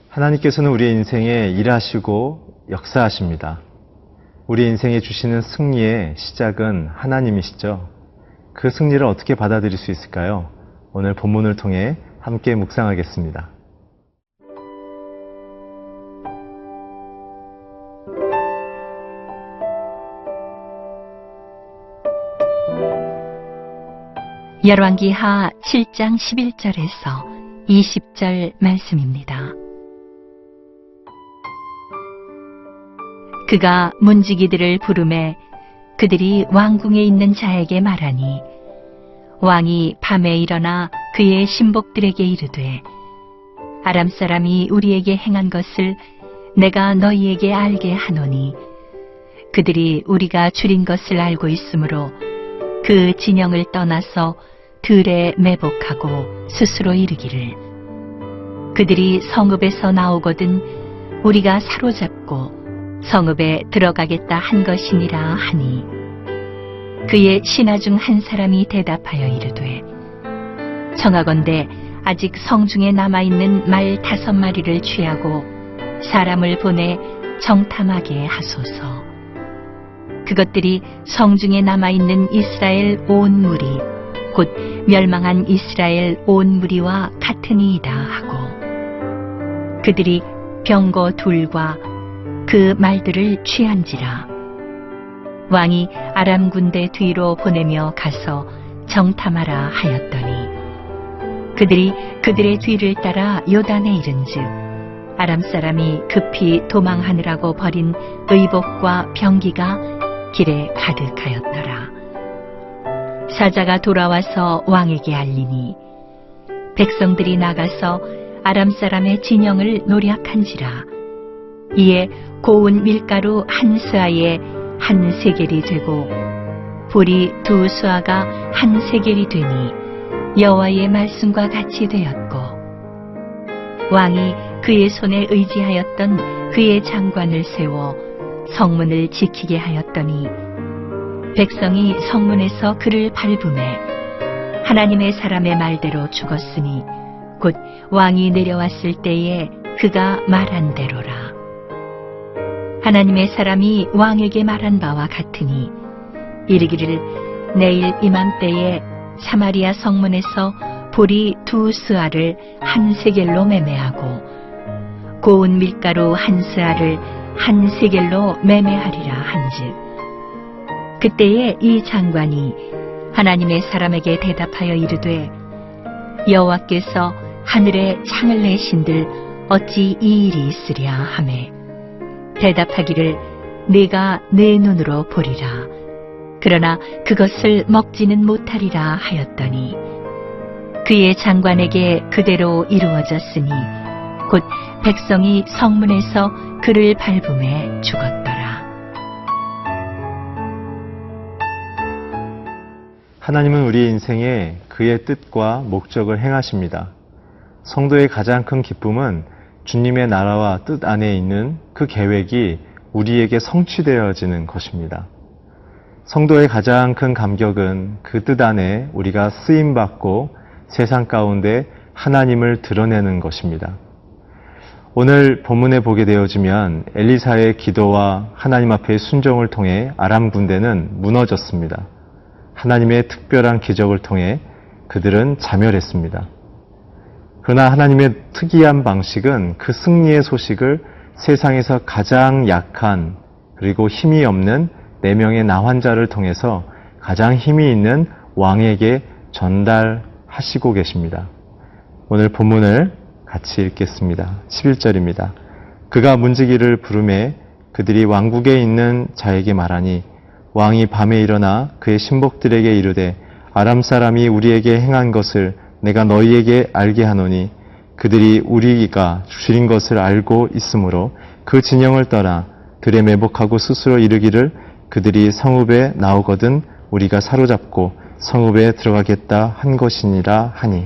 하나님께서는 우리의 인생에 일하시고 역사하십니다. 우리 인생에 주시는 승리의 시작은 하나님이시죠. 그 승리를 어떻게 받아들일 수 있을까요? 오늘 본문을 통해 함께 묵상하겠습니다. 열왕기하 7장 11절에서 20절 말씀입니다. 그가 문지기들을 부르매 그들이 왕궁에 있는 자에게 말하니 왕이 밤에 일어나 그의 신복들에게 이르되 아람 사람이 우리에게 행한 것을 내가 너희에게 알게 하노니 그들이 우리가 줄인 것을 알고 있으므로 그 진영을 떠나서 들에 매복하고 스스로 이르기를 그들이 성읍에서 나오거든 우리가 사로잡고 성읍에 들어가겠다 한 것이니라 하니 그의 신하 중 한 사람이 대답하여 이르되 청하건대 아직 성중에 남아있는 말 5마리를 취하고 사람을 보내 정탐하게 하소서. 그것들이 성중에 남아있는 이스라엘 온 무리 곧 멸망한 이스라엘 온 무리와 같으니이다 하고 그들이 병거 둘과 그 말들을 취한지라. 왕이 아람 군대 뒤로 보내며 가서 정탐하라 하였더니 그들이 그들의 뒤를 따라 요단에 이른즉 아람 사람이 급히 도망하느라고 버린 의복과 병기가 길에 가득하였더라. 사자가 돌아와서 왕에게 알리니 백성들이 나가서 아람 사람의 진영을 노략한지라. 이에 고운 밀가루 한 스아에 한 세겔이 되고 보리 2수아가 한 세겔이 되니 여호와의 말씀과 같이 되었고 왕이 그의 손에 의지하였던 그의 장관을 세워 성문을 지키게 하였더니 백성이 성문에서 그를 밟음에 하나님의 사람의 말대로 죽었으니 곧 왕이 내려왔을 때에 그가 말한 대로라. 하나님의 사람이 왕에게 말한 바와 같으니 이르기를 내일 이맘때에 사마리아 성문에서 보리 2스아를 한 세겔로 매매하고 고운 밀가루 한 스아를 한 세겔로 매매하리라 한즉 그때에 이 장관이 하나님의 사람에게 대답하여 이르되 여호와께서 하늘에 창을 내신들 어찌 이 일이 있으랴 하매 대답하기를 네가 내 눈으로 보리라. 그러나 그것을 먹지는 못하리라 하였더니 그의 장관에게 그대로 이루어졌으니 곧 백성이 성문에서 그를 밟음에 죽었더라. 하나님은 우리 인생에 그의 뜻과 목적을 행하십니다. 성도의 가장 큰 기쁨은 주님의 나라와 뜻 안에 있는 그 계획이 우리에게 성취되어지는 것입니다. 성도의 가장 큰 감격은 그 뜻 안에 우리가 쓰임받고 세상 가운데 하나님을 드러내는 것입니다. 오늘 본문에 보게 되어지면 엘리사의 기도와 하나님 앞의 순종을 통해 아람 군대는 무너졌습니다. 하나님의 특별한 기적을 통해 그들은 자멸했습니다. 그러나 하나님의 특이한 방식은 그 승리의 소식을 세상에서 가장 약한 그리고 힘이 없는 4명의 나환자를 통해서 가장 힘이 있는 왕에게 전달하시고 계십니다. 오늘 본문을 같이 읽겠습니다. 11절입니다. 그가 문지기를 부르매 그들이 왕국에 있는 자에게 말하니 왕이 밤에 일어나 그의 신복들에게 이르되 아람 사람이 우리에게 행한 것을 내가 너희에게 알게 하노니 그들이 우리가 주린 것을 알고 있으므로 그 진영을 떠나 들에 매복하고 스스로 이르기를 그들이 성읍에 나오거든 우리가 사로잡고 성읍에 들어가겠다 한 것이니라 하니.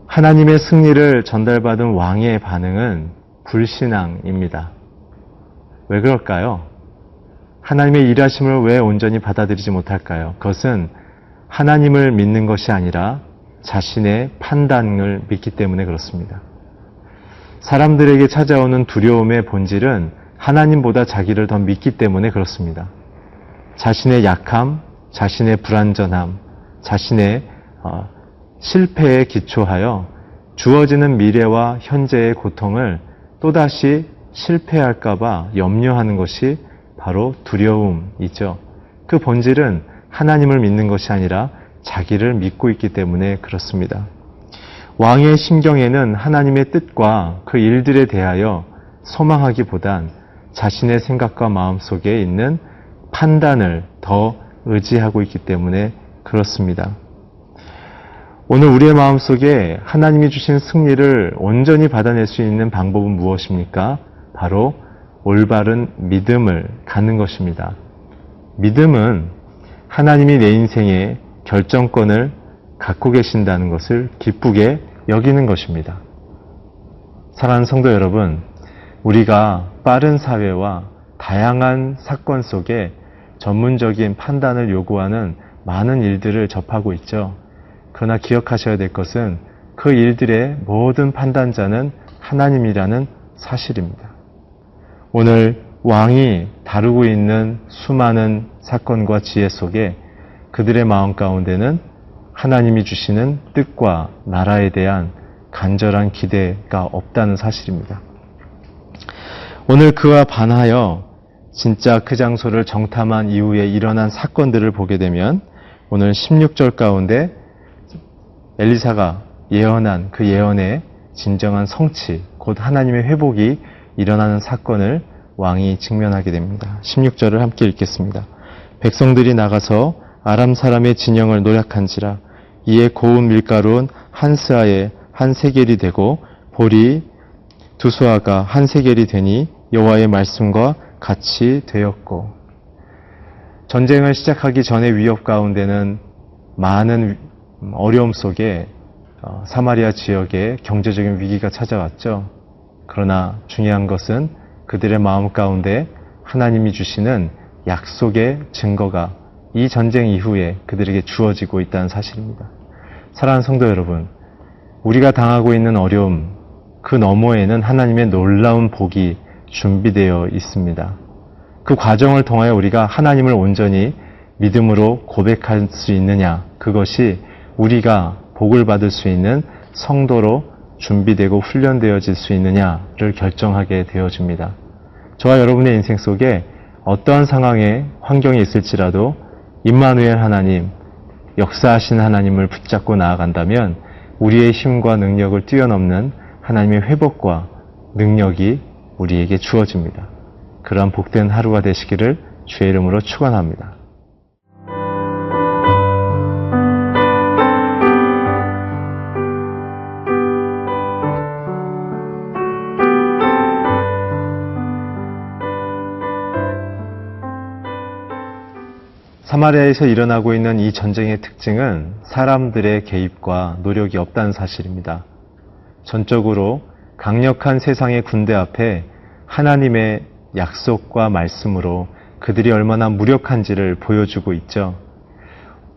하나님의 승리를 전달받은 왕의 반응은 불신앙입니다. 왜 그럴까요? 하나님의 일하심을 왜 온전히 받아들이지 못할까요? 그것은 하나님을 믿는 것이 아니라 자신의 판단을 믿기 때문에 그렇습니다. 사람들에게 찾아오는 두려움의 본질은 하나님보다 자기를 더 믿기 때문에 그렇습니다. 자신의 약함, 자신의 불완전함, 자신의 실패에 기초하여 주어지는 미래와 현재의 고통을 또다시 실패할까봐 염려하는 것이 바로 두려움이죠. 그 본질은 하나님을 믿는 것이 아니라 자기를 믿고 있기 때문에 그렇습니다. 왕의 심경에는 하나님의 뜻과 그 일들에 대하여 소망하기보단 자신의 생각과 마음 속에 있는 판단을 더 의지하고 있기 때문에 그렇습니다. 오늘 우리의 마음속에 하나님이 주신 승리를 온전히 받아낼 수 있는 방법은 무엇입니까? 바로 올바른 믿음을 갖는 것입니다. 믿음은 하나님이 내 인생의 결정권을 갖고 계신다는 것을 기쁘게 여기는 것입니다. 사랑하는 성도 여러분, 우리가 빠른 사회와 다양한 사건 속에 전문적인 판단을 요구하는 많은 일들을 접하고 있죠. 그러나 기억하셔야 될 것은 그 일들의 모든 판단자는 하나님이라는 사실입니다. 오늘 왕이 다루고 있는 수많은 사건과 지혜 속에 그들의 마음 가운데는 하나님이 주시는 뜻과 나라에 대한 간절한 기대가 없다는 사실입니다. 오늘 그와 반하여 진짜 그 장소를 정탐한 이후에 일어난 사건들을 보게 되면 오늘 16절 가운데 엘리사가 예언한 그 예언의 진정한 성취, 곧 하나님의 회복이 일어나는 사건을 왕이 직면하게 됩니다. 16절을 함께 읽겠습니다. 백성들이 나가서 아람 사람의 진영을 노략한지라 이에 고운 밀가루는 한 스아에 한 세겔이 되고 보리 두 수아가 한 세겔이 되니 여호와의 말씀과 같이 되었고. 전쟁을 시작하기 전의 위협 가운데는 많은 어려움 속에 사마리아 지역에 경제적인 위기가 찾아왔죠. 그러나 중요한 것은 그들의 마음 가운데 하나님이 주시는 약속의 증거가 이 전쟁 이후에 그들에게 주어지고 있다는 사실입니다. 사랑하는 성도 여러분, 우리가 당하고 있는 어려움, 그 너머에는 하나님의 놀라운 복이 준비되어 있습니다. 그 과정을 통하여 우리가 하나님을 온전히 믿음으로 고백할 수 있느냐, 그것이 우리가 복을 받을 수 있는 성도로 준비되고 훈련되어질 수 있느냐를 결정하게 되어집니다. 저와 여러분의 인생 속에 어떠한 상황에 환경이 있을지라도 임마누엘 하나님, 역사하신 하나님을 붙잡고 나아간다면 우리의 힘과 능력을 뛰어넘는 하나님의 회복과 능력이 우리에게 주어집니다. 그러한 복된 하루가 되시기를 주의 이름으로 축원합니다. 사마리아에서 일어나고 있는 이 전쟁의 특징은 사람들의 개입과 노력이 없다는 사실입니다. 전적으로 강력한 세상의 군대 앞에 하나님의 약속과 말씀으로 그들이 얼마나 무력한지를 보여주고 있죠.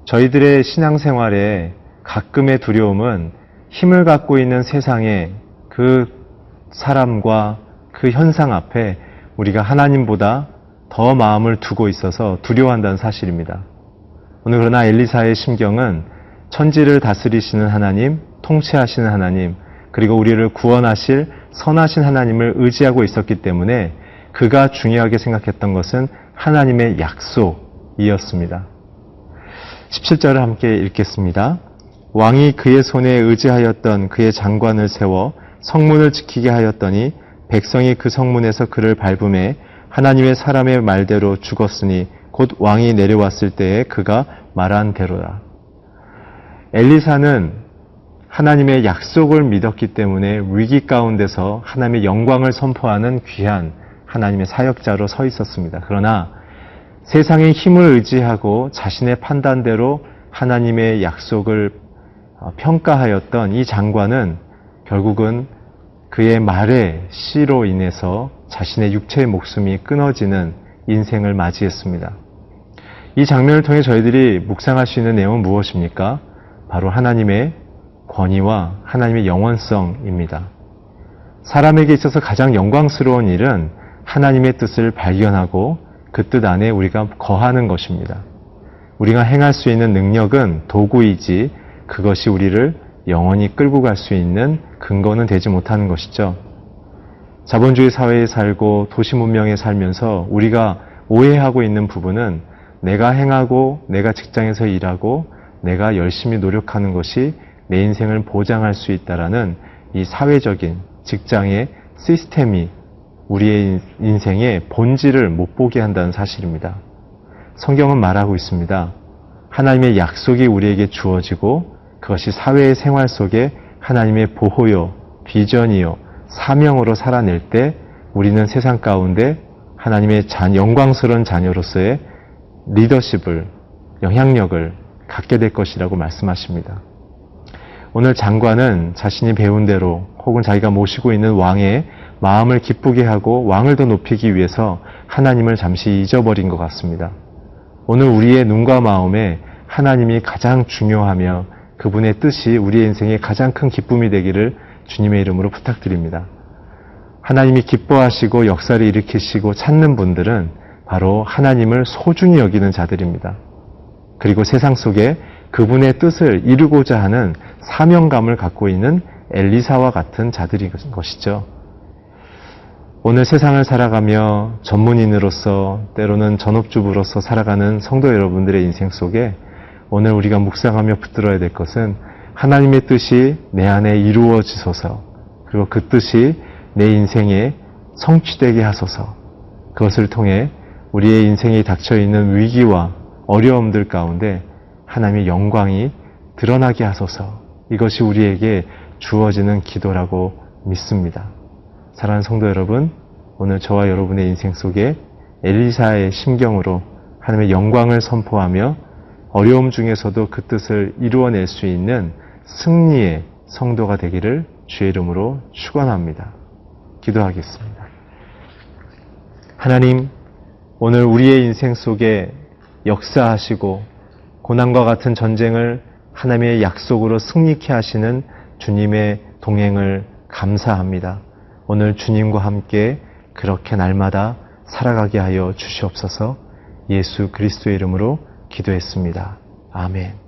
저희들의 신앙생활에 가끔의 두려움은 힘을 갖고 있는 세상의 그 사람과 그 현상 앞에 우리가 하나님보다 더 마음을 두고 있어서 두려워한다는 사실입니다. 오늘 그러나 엘리사의 심경은 천지를 다스리시는 하나님, 통치하시는 하나님, 그리고 우리를 구원하실 선하신 하나님을 의지하고 있었기 때문에 그가 중요하게 생각했던 것은 하나님의 약속이었습니다. 17절을 함께 읽겠습니다. 왕이 그의 손에 의지하였던 그의 장관을 세워 성문을 지키게 하였더니 백성이 그 성문에서 그를 밟음에 하나님의 사람의 말대로 죽었으니 곧 왕이 내려왔을 때에 그가 말한 대로라. 엘리사는 하나님의 약속을 믿었기 때문에 위기 가운데서 하나님의 영광을 선포하는 귀한 하나님의 사역자로 서 있었습니다. 그러나 세상의 힘을 의지하고 자신의 판단대로 하나님의 약속을 평가하였던 이 장관은 결국은 그의 말의 씨로 인해서 자신의 육체의 목숨이 끊어지는 인생을 맞이했습니다. 이 장면을 통해 저희들이 묵상할 수 있는 내용은 무엇입니까? 바로 하나님의 권위와 하나님의 영원성입니다. 사람에게 있어서 가장 영광스러운 일은 하나님의 뜻을 발견하고 그 뜻 안에 우리가 거하는 것입니다. 우리가 행할 수 있는 능력은 도구이지 그것이 우리를 영원히 끌고 갈 수 있는 근거는 되지 못하는 것이죠. 자본주의 사회에 살고 도시 문명에 살면서 우리가 오해하고 있는 부분은 내가 행하고 내가 직장에서 일하고 내가 열심히 노력하는 것이 내 인생을 보장할 수 있다라는 이 사회적인 직장의 시스템이 우리의 인생의 본질을 못 보게 한다는 사실입니다. 성경은 말하고 있습니다. 하나님의 약속이 우리에게 주어지고 그것이 사회의 생활 속에 하나님의 보호요, 비전이요, 사명으로 살아낼 때 우리는 세상 가운데 하나님의 영광스러운 자녀로서의 리더십을, 영향력을 갖게 될 것이라고 말씀하십니다. 오늘 장관은 자신이 배운 대로 혹은 자기가 모시고 있는 왕의 마음을 기쁘게 하고 왕을 더 높이기 위해서 하나님을 잠시 잊어버린 것 같습니다. 오늘 우리의 눈과 마음에 하나님이 가장 중요하며 그분의 뜻이 우리의 인생의 가장 큰 기쁨이 되기를 주님의 이름으로 부탁드립니다. 하나님이 기뻐하시고 역사를 일으키시고 찾는 분들은 바로 하나님을 소중히 여기는 자들입니다. 그리고 세상 속에 그분의 뜻을 이루고자 하는 사명감을 갖고 있는 엘리사와 같은 자들인 것이죠. 오늘 세상을 살아가며 전문인으로서 때로는 전업주부로서 살아가는 성도 여러분들의 인생 속에 오늘 우리가 묵상하며 붙들어야 될 것은 하나님의 뜻이 내 안에 이루어지소서, 그리고 그 뜻이 내 인생에 성취되게 하소서. 그것을 통해 우리의 인생에 닥쳐있는 위기와 어려움들 가운데 하나님의 영광이 드러나게 하소서. 이것이 우리에게 주어지는 기도라고 믿습니다. 사랑하는 성도 여러분, 오늘 저와 여러분의 인생 속에 엘리사의 심경으로 하나님의 영광을 선포하며 어려움 중에서도 그 뜻을 이루어낼 수 있는 승리의 성도가 되기를 주의 이름으로 축원합니다. 기도하겠습니다. 하나님, 오늘 우리의 인생 속에 역사하시고 고난과 같은 전쟁을 하나님의 약속으로 승리케 하시는 주님의 동행을 감사합니다. 오늘 주님과 함께 그렇게 날마다 살아가게 하여 주시옵소서. 예수 그리스도의 이름으로 기도했습니다. 아멘.